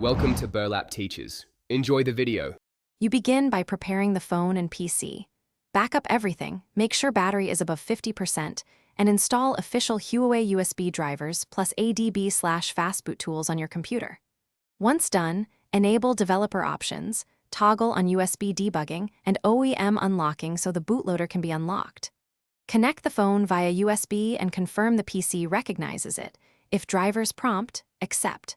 Welcome to Burlap Teachers. Enjoy the video. You begin by preparing the phone and PC. Back up everything, make sure battery is above 50%, and install official Huawei USB drivers plus ADB/fastboot tools on your computer. Once done, enable developer options, toggle on USB debugging and OEM unlocking so the bootloader can be unlocked. Connect the phone via USB and confirm the PC recognizes it. If drivers prompt, accept.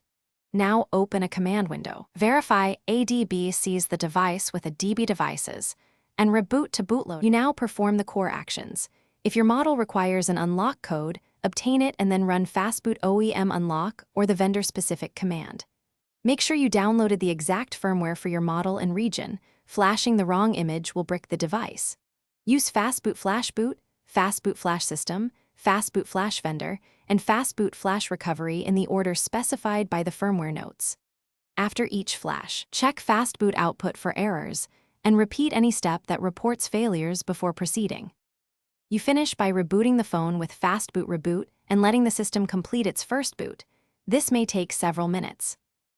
Now open a command window. Verify ADB sees the device with a DB devices, and reboot to bootloader. You now perform the core actions. If your model requires an unlock code, obtain it and then run fastboot OEM unlock or the vendor-specific command. Make sure you downloaded the exact firmware for your model and region. Flashing the wrong image will brick the device. Use fastboot flash boot, fastboot flash system, fastboot flash vendor, and fastboot flash recovery in the order specified by the firmware notes. After each flash, check fastboot output for errors, and repeat any step that reports failures before proceeding. You finish by rebooting the phone with fastboot reboot and letting the system complete its first boot. This may take several minutes.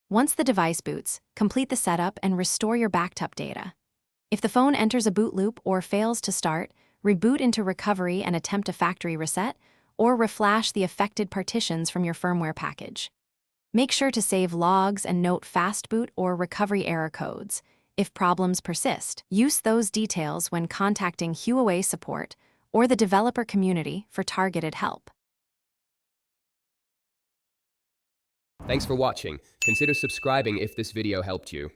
Once the device boots, complete the setup and restore your backed up data. If the phone enters a boot loop or fails to start, reboot into recovery and attempt a factory reset, or reflash the affected partitions from your firmware package. Make sure to save logs and note fastboot or recovery error codes. If problems persist, use those details when contacting Huawei support or the developer community for targeted help. Thanks for watching. Consider subscribing if this video helped you.